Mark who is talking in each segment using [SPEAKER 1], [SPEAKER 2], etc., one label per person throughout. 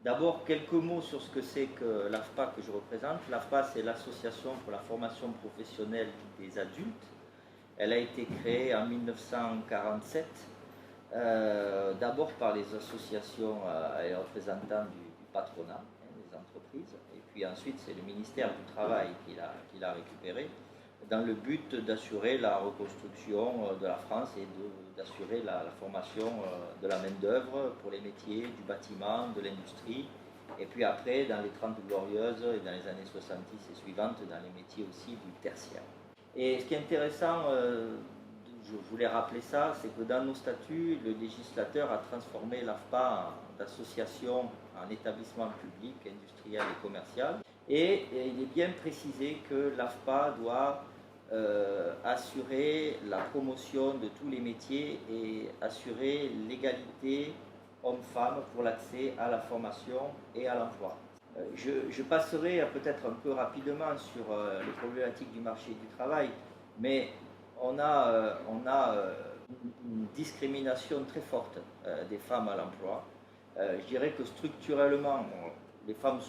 [SPEAKER 1] D'abord, quelques mots sur ce que c'est que l'AFPA que je représente. L'AFPA, c'est l'Association pour la formation professionnelle des adultes. Elle a été créée en 1947, d'abord par les associations et représentants du patronat, des entreprises, et puis ensuite c'est le ministère du Travail qui l'a récupéré, dans le but d'assurer la reconstruction de la France et d'assurer la formation de la main-d'œuvre pour les métiers du bâtiment, de l'industrie, et puis après, dans les 30 glorieuses et dans les années 70 et suivantes, dans les métiers aussi du tertiaire. Et ce qui est intéressant, je voulais rappeler ça, c'est que dans nos statuts, le législateur a transformé l'AFPA d'association en établissement public, industriel et commercial. Et il est bien précisé que l'AFPA doit assurer la promotion de tous les métiers et assurer l'égalité hommes-femmes pour l'accès à la formation et à l'emploi. Je passerai peut-être un peu rapidement sur les problématiques du marché du travail, mais on a une discrimination très forte des femmes à l'emploi. Je dirais que structurellement, les femmes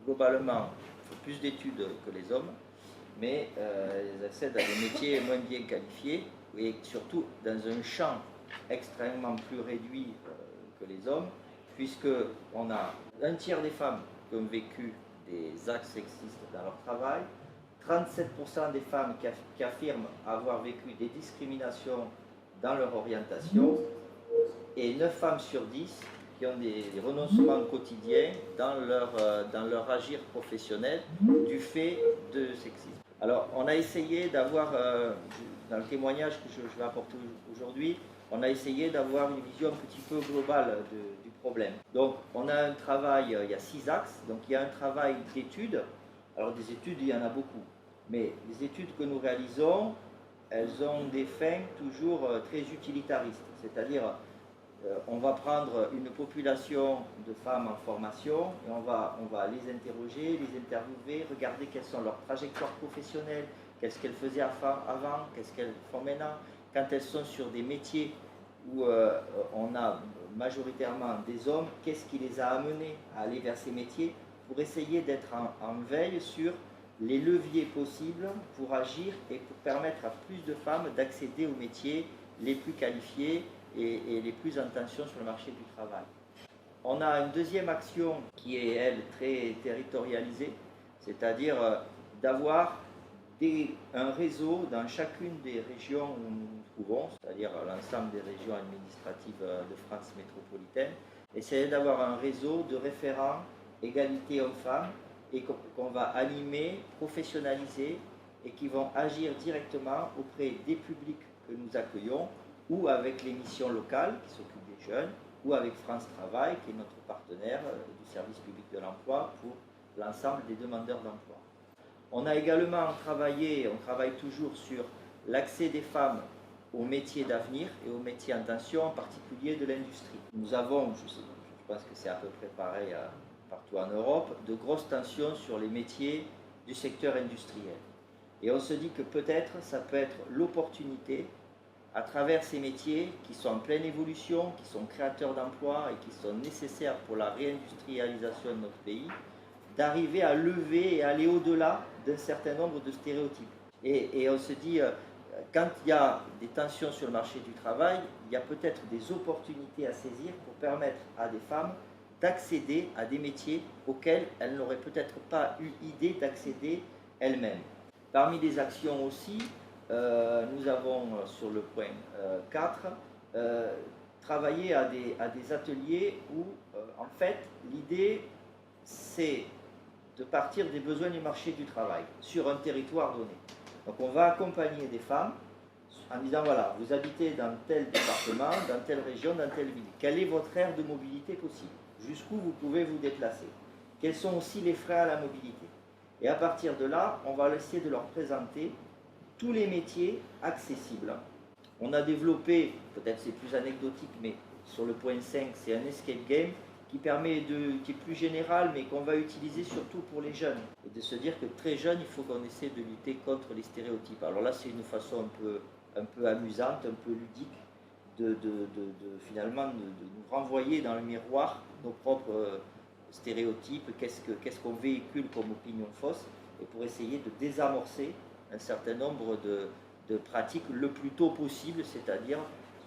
[SPEAKER 1] globalement font plus d'études que les hommes, mais elles accèdent à des métiers moins bien qualifiés et surtout dans un champ extrêmement plus réduit que les hommes, puisqu'on a un tiers des femmes qui ont vécu des actes sexistes dans leur travail, 37% des femmes qui affirment avoir vécu des discriminations dans leur orientation, et 9 femmes sur 10 qui ont des renoncements quotidiens dans leur agir professionnel du fait de sexisme. Alors, on a essayé d'avoir, dans le témoignage que je vais apporter aujourd'hui, on a essayé d'avoir une vision un petit peu globale du problème. Donc, on a un travail, il y a 6 axes. Donc, il y a un travail d'études. Alors, des études, il y en a beaucoup. Mais les études que nous réalisons, elles ont des fins toujours très utilitaristes. C'est-à-dire, on va prendre une population de femmes en formation et on va les interroger, les interviewer, regarder quelles sont leurs trajectoires professionnelles, qu'est-ce qu'elles faisaient avant, qu'est-ce qu'elles font maintenant. Quand elles sont sur des métiers où on a majoritairement des hommes, qu'est-ce qui les a amenés à aller vers ces métiers, pour essayer d'être en veille sur les leviers possibles pour agir et pour permettre à plus de femmes d'accéder aux métiers les plus qualifiés et les plus en tension sur le marché du travail. On a une deuxième action qui est, elle, très territorialisée, c'est-à-dire d'avoir un réseau dans chacune des régions où nous nous trouvons, c'est-à-dire l'ensemble des régions administratives de France métropolitaine, essayer d'avoir un réseau de référents égalité hommes-femmes et qu'on va animer, professionnaliser et qui vont agir directement auprès des publics que nous accueillons ou avec les missions locales qui s'occupent des jeunes ou avec France Travail qui est notre partenaire du service public de l'emploi pour l'ensemble des demandeurs d'emploi. On a également travaillé, on travaille toujours sur l'accès des femmes aux métiers d'avenir et aux métiers en tension, en particulier de l'industrie. Nous avons, je pense que c'est à peu près pareil partout en Europe, de grosses tensions sur les métiers du secteur industriel. Et on se dit que peut-être ça peut être l'opportunité, à travers ces métiers qui sont en pleine évolution, qui sont créateurs d'emplois et qui sont nécessaires pour la réindustrialisation de notre pays, d'arriver à lever et aller au-delà d'un certain nombre de stéréotypes. Et on se dit, quand il y a des tensions sur le marché du travail, il y a peut-être des opportunités à saisir pour permettre à des femmes d'accéder à des métiers auxquels elles n'auraient peut-être pas eu idée d'accéder elles-mêmes. Parmi les actions aussi, nous avons sur le point 4 travaillé à des ateliers où en fait l'idée c'est de partir des besoins du marché du travail sur un territoire donné. Donc on va accompagner des femmes en disant voilà, vous habitez dans tel département, dans telle région, dans telle ville. Quelle est votre aire de mobilité possible? Jusqu'où vous pouvez vous déplacer? Quels sont aussi les freins à la mobilité? Et à partir de là, on va essayer de leur présenter tous les métiers accessibles. On a développé, peut-être c'est plus anecdotique, mais sur le point 5, c'est un escape game qui est plus général, mais qu'on va utiliser surtout pour les jeunes. Et de se dire que très jeune, il faut qu'on essaie de lutter contre les stéréotypes. Alors là, c'est une façon un peu amusante, un peu ludique, finalement de nous renvoyer dans le miroir nos propres stéréotypes, qu'est-ce qu'on véhicule comme opinion fausse, et pour essayer de désamorcer un certain nombre de pratiques le plus tôt possible, c'est-à-dire,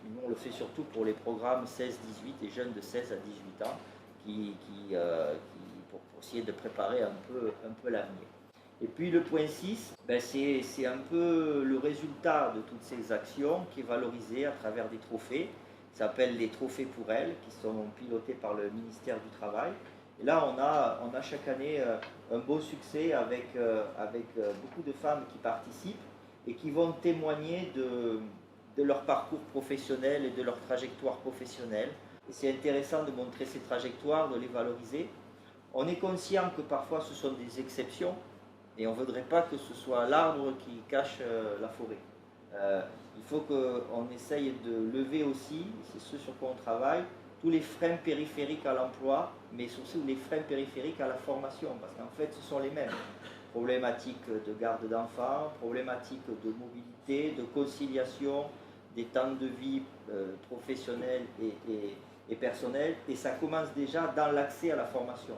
[SPEAKER 1] nous on le fait surtout pour les programmes 16-18 et jeunes de 16 à 18 ans, pour essayer de préparer un peu l'avenir. Et puis le point 6, c'est un peu le résultat de toutes ces actions qui est valorisé à travers des trophées. Ça s'appelle les trophées pour elles, qui sont pilotés par le ministère du Travail. Et là, on a chaque année un beau succès avec beaucoup de femmes qui participent et qui vont témoigner de leur parcours professionnel et de leur trajectoire professionnelle. Et c'est intéressant de montrer ces trajectoires, de les valoriser. On est conscient que parfois ce sont des exceptions et on ne voudrait pas que ce soit l'arbre qui cache la forêt. Il faut qu'on essaye de lever aussi, c'est ce sur quoi on travaille, tous les freins périphériques à l'emploi, mais surtout les freins périphériques à la formation, parce qu'en fait ce sont les mêmes. Problématiques de garde d'enfants, problématiques de mobilité, de conciliation, des temps de vie professionnels et personnels, et ça commence déjà dans l'accès à la formation.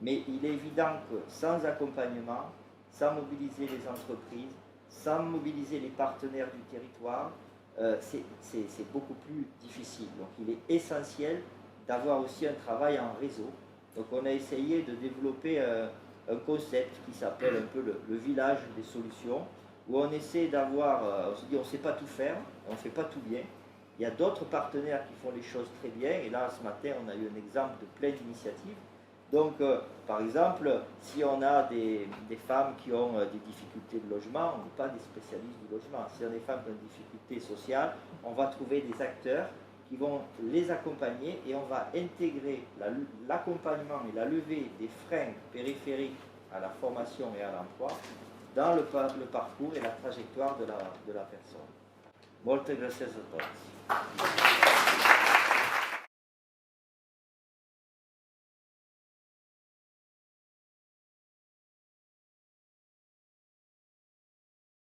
[SPEAKER 1] Mais il est évident que sans accompagnement, sans mobiliser les entreprises, sans mobiliser les partenaires du territoire, c'est beaucoup plus difficile. Donc il est essentiel d'avoir aussi un travail en réseau. Donc on a essayé de développer un concept qui s'appelle un peu le village des solutions, où on essaie d'avoir, on se dit on ne sait pas tout faire, on ne fait pas tout bien. Il y a d'autres partenaires qui font les choses très bien, et là ce matin on a eu un exemple de plein d'initiatives. Donc, par exemple, si on a des femmes qui ont des difficultés de logement, on n'est pas des spécialistes du logement. Si on a des femmes qui ont des difficultés sociales, on va trouver des acteurs qui vont les accompagner et on va intégrer l'accompagnement et la levée des freins périphériques à la formation et à l'emploi dans le parcours et la trajectoire de la personne. Molte gracias a todos.